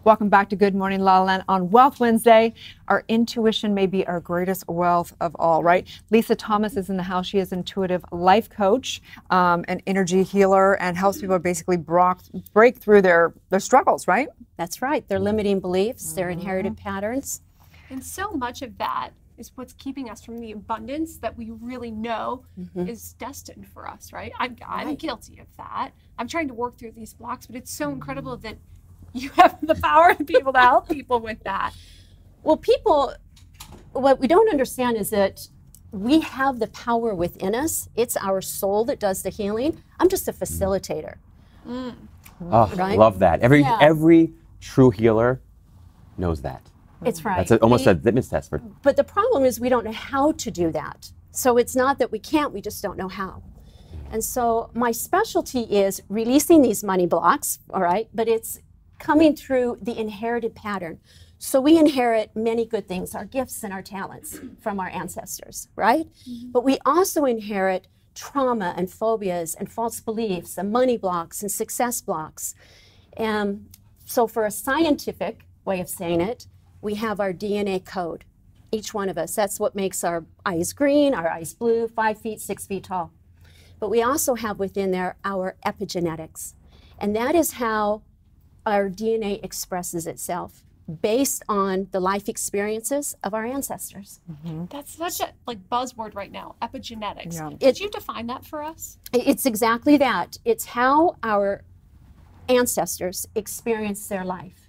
Welcome back to Good Morning LaLa on Wealth Wednesday. Our intuition may be our greatest wealth of all, right? Lisa Thomas is in the house. She is an intuitive life coach, an energy healer, and helps people basically break through their struggles, right? That's right. Their limiting beliefs, their inherited patterns. And so much of that is what's keeping us from the abundance that we really know is destined for us, right? I'm guilty of that. I'm trying to work through these blocks, but it's so incredible that you have the power to be able to help people with that. Well, what we don't understand is that we have the power within us. It's our soul that does the healing. I'm just a facilitator. Oh, Right? love that. Every true healer knows that. It's right. That's almost a litmus test for. But the problem is we don't know how to do that. So it's not that we can't, we just don't know how. And so my specialty is releasing these money blocks, all right? But it's coming through the inherited pattern. So we inherit many good things, our gifts and our talents from our ancestors, right? But we also inherit trauma and phobias and false beliefs and money blocks and success blocks. And so for a scientific way of saying it, we have our DNA code, each one of us. That's what makes our eyes green, our eyes blue, 5 feet, 6 feet tall. But we also have within there our epigenetics. And that is how our DNA expresses itself based on the life experiences of our ancestors. That's such a buzzword right now, epigenetics. Yeah. Could you define that for us? It's exactly that. It's how our ancestors experience their life.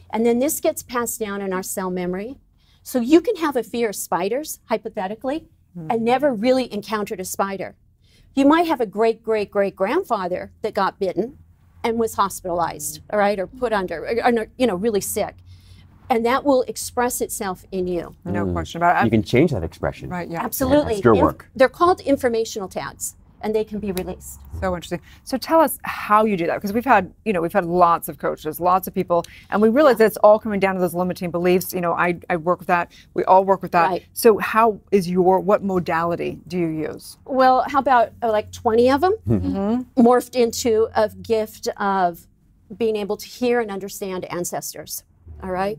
And then this gets passed down in our cell memory. So you can have a fear of spiders, hypothetically, and never really encountered a spider. You might have a great-great-great-grandfather that got bitten and was hospitalized, all right, or put under, or, really sick. And that will express itself in you. No question about it. You can change that expression. Right, yeah. Absolutely. It's your work. They're called informational tags, and they can be released. So interesting. So tell us how you do that, because we've had lots of coaches, lots of people, and we realize that it's all coming down to those limiting beliefs. I work with that. We all work with that. Right. So what modality do you use? Well, how about like 20 of them morphed into a gift of being able to hear and understand ancestors, all right?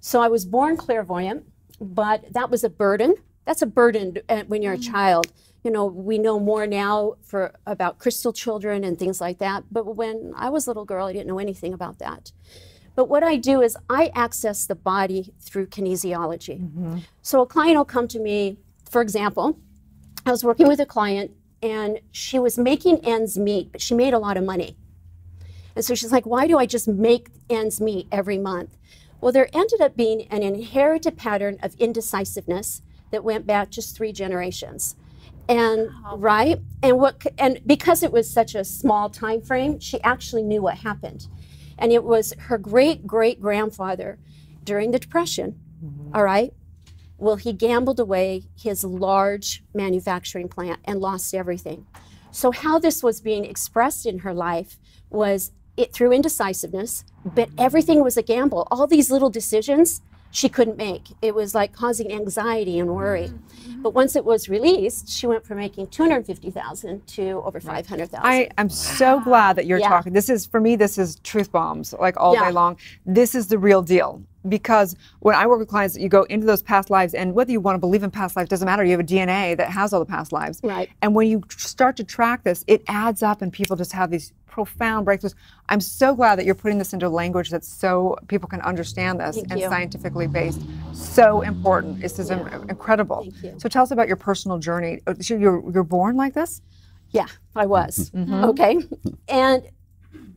So I was born clairvoyant, but that was a burden. That's a burden when you're a child. We know more now about crystal children and things like that. But when I was a little girl, I didn't know anything about that. But what I do is I access the body through kinesiology. So a client will come to me, for example, I was working with a client and she was making ends meet, but she made a lot of money. And so she's like, why do I just make ends meet every month? Well, there ended up being an inherited pattern of indecisiveness that went back just 3 generations. And right, and because it was such a small time frame, she actually knew what happened. And it was her great-great-grandfather during the Depression, all right? Well, he gambled away his large manufacturing plant and lost everything. So how this was being expressed in her life was through indecisiveness, but everything was a gamble. All these little decisions she couldn't make. It was like causing anxiety and worry. But once it was released, she went from making $250,000 to over $500,000. I am so glad that you're talking. This is, for me, this is truth bombs, like all day long. This is the real deal. Because when I work with clients, you go into those past lives, and whether you want to believe in past lives doesn't matter. You have a DNA that has all the past lives. Right. And when you start to track this, it adds up, and people just have these profound breakthroughs. I'm so glad that you're putting this into language that's so people can understand this and scientifically based. So important. This is incredible. Thank you. So tell us about your personal journey. So you're born like this? Yeah, I was. Okay. And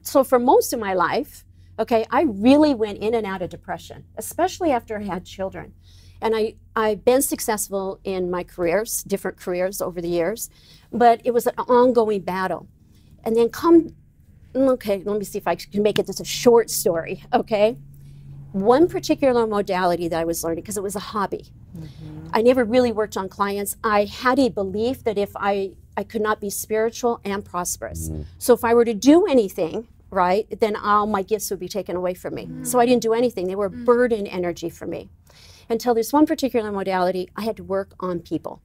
so for most of my life, I really went in and out of depression, especially after I had children. And I've been successful in my careers, different careers over the years, but it was an ongoing battle. And then let me see if I can make it just a short story, okay? One particular modality that I was learning, because it was a hobby. I never really worked on clients. I had a belief that if I could not be spiritual and prosperous. So if I were to do anything, right, then all my gifts would be taken away from me. So I didn't do anything. They were burden energy for me. Until there's one particular modality, I had to work on people.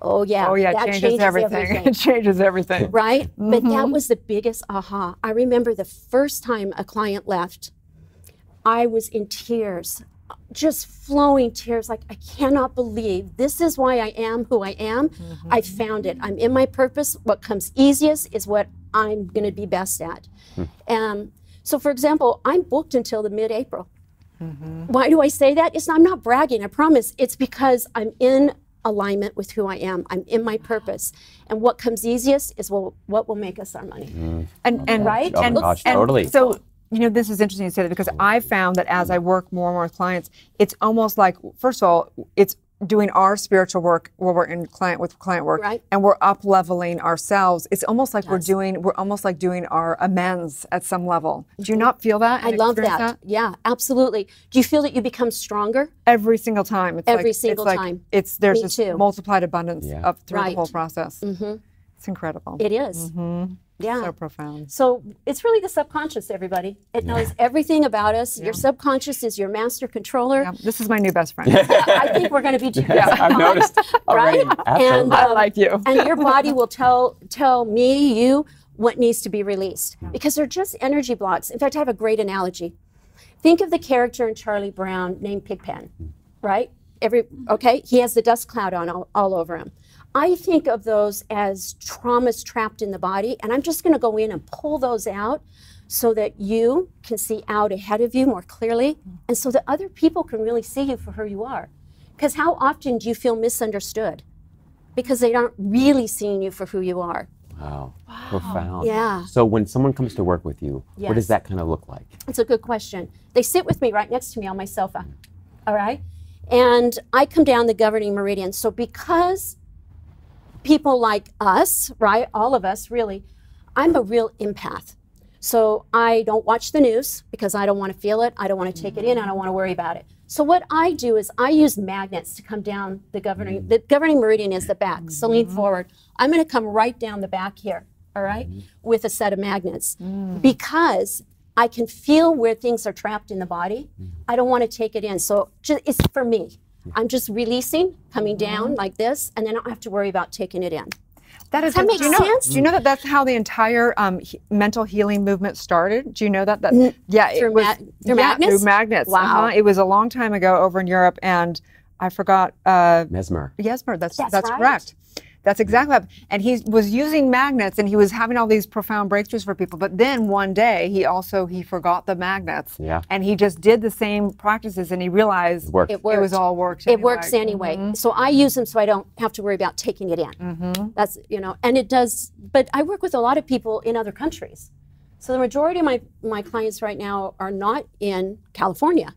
Oh yeah, that changes everything. It changes everything. Right? But that was the biggest aha. I remember the first time a client left, I was in tears, just flowing tears, like, I cannot believe this is why I am who I am. I found it. I'm in my purpose. What comes easiest is what I'm going to be best at. So, for example, I'm booked until the mid-April. Why do I say that? I'm not bragging, I promise. It's because I'm in alignment with who I am. I'm in my purpose. And what comes easiest is what will make us our money. And right? Oh my gosh, totally. So, you know, this is interesting you say that, because I found that as I work more and more with clients, it's almost like, first of all, it's doing our spiritual work where we're in client work, Right. and we're up leveling ourselves. It's almost like we're almost like doing our amends at some level. Do you not feel that? I and love experience that. Yeah, absolutely. Do you feel that you become stronger? Every single time. It's Every like, single it's like, time. It's there's Me this too. multiplied abundance up through Right. the whole process. It's incredible. It is. Yeah. So profound. So it's really the subconscious, everybody. It knows everything about us. Your subconscious is your master controller. Yeah, this is my new best friend. I think we're going to be together. I've noticed already. Right? Absolutely. And, I like you. and your body will tell me, you, what needs to be released. Because they're just energy blocks. In fact, I have a great analogy. Think of the character in Charlie Brown named Pigpen, right? Okay, he has the dust cloud on all over him. I think of those as traumas trapped in the body, and I'm just going to go in and pull those out so that you can see out ahead of you more clearly, and so that other people can really see you for who you are. Because how often do you feel misunderstood? Because they aren't really seeing you for who you are. Wow. Profound. Yeah. So when someone comes to work with you, what does Yes. that kind of look like? It's a good question. They sit with me right next to me on my sofa, all right? And I come down the governing meridian. So because people like us, right, all of us really, I'm a real empath. So I don't watch the news because I don't want to feel it. I don't want to take it in. I don't want to worry about it. So what I do is I use magnets to come down the governing meridian is the back. So lean forward. I'm going to come right down the back here, all right, with a set of magnets because I can feel where things are trapped in the body. I don't want to take it in. So it's for me. I'm just releasing, coming down like this, and then I don't have to worry about taking it in. Does that make sense? Do you know that that's how the entire mental healing movement started? Do you know that? Yeah, Through magnets? Through magnets. Wow. It was a long time ago over in Europe, and I forgot. Mesmer. Mesmer. That's right. correct. That's exactly what happened. And he was using magnets, and he was having all these profound breakthroughs for people. But then one day, he forgot the magnets. Yeah. And he just did the same practices, and he realized It worked. it was all worked. It works anyway. So I use them so I don't have to worry about taking it in. That's, and it does, but I work with a lot of people in other countries. So the majority of my clients right now are not in California.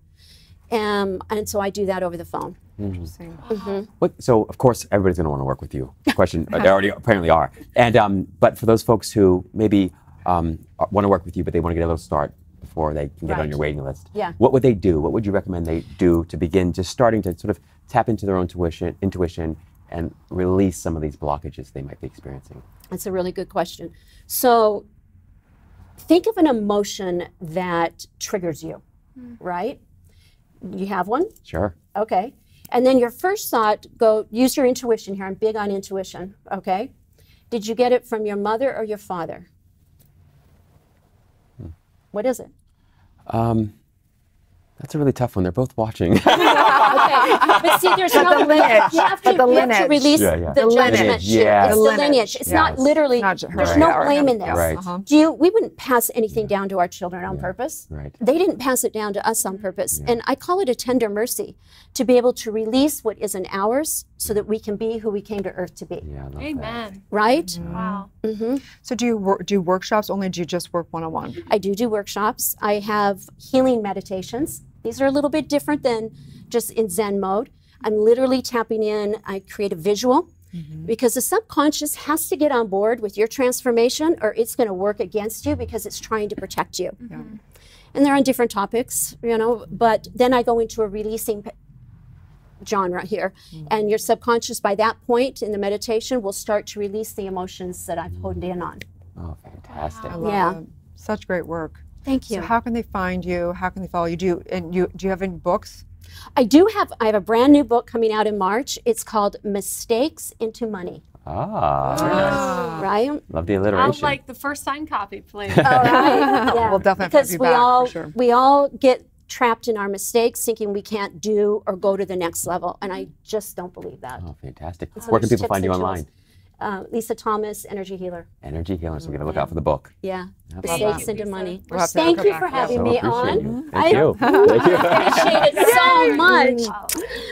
And so I do that over the phone. Interesting. So of course everybody's going to want to work with you. Question, they already apparently are. And but for those folks who maybe want to work with you, but they want to get a little start before they can get on your waiting list. Yeah. What would they do? What would you recommend they do to begin just starting to sort of tap into their own intuition and release some of these blockages they might be experiencing? That's a really good question. So think of an emotion that triggers you, right? You have one? Sure. Okay. And then your first thought, use your intuition here. I'm big on intuition, okay? Did you get it from your mother or your father? What is it? That's a really tough one. They're both watching. Okay. But see, there's no lineage. you have to release Yeah. the judgment. Yeah. It's the lineage. It's not literally, Not there's her, no or blame him. in this. Right. We wouldn't pass anything down to our children on purpose. Right. They didn't pass it down to us on purpose. And I call it a tender mercy to be able to release what isn't ours so that we can be who we came to earth to be. Yeah, I love that. Amen. Right? Wow. So do you do workshops only? Or do you just work one-on-one? I do workshops. I have healing meditations. These are a little bit different than just in Zen mode. I'm literally tapping in. I create a visual because the subconscious has to get on board with your transformation or it's going to work against you because it's trying to protect you. And they're on different topics, but then I go into a releasing genre here. And your subconscious, by that point in the meditation, will start to release the emotions that I've honed in on. Oh, fantastic. I love Yeah. it. Such great work. Thank you. So how can they find you? How can they follow you? Do you have any books? I have a brand new book coming out in March. It's called Mistakes into Money. Ah, very nice. Right? Love the I'll alliteration. like the first signed copy, please. All right. Yeah. We'll definitely have because you we back, all for sure. we all get trapped in our mistakes, thinking we can't do or go to the next level. And I just don't believe that. Oh, fantastic. So Where can there's people find you tips and online? tools. Lisa Thomas, Energy Healer. Energy Healer, so we're going to look out for the book. Yeah. Absolutely. Mistakes into Lisa. money. We'll have to Thank go you back. for having So me appreciate on. you. Thank you. Thank you. I appreciate it so much.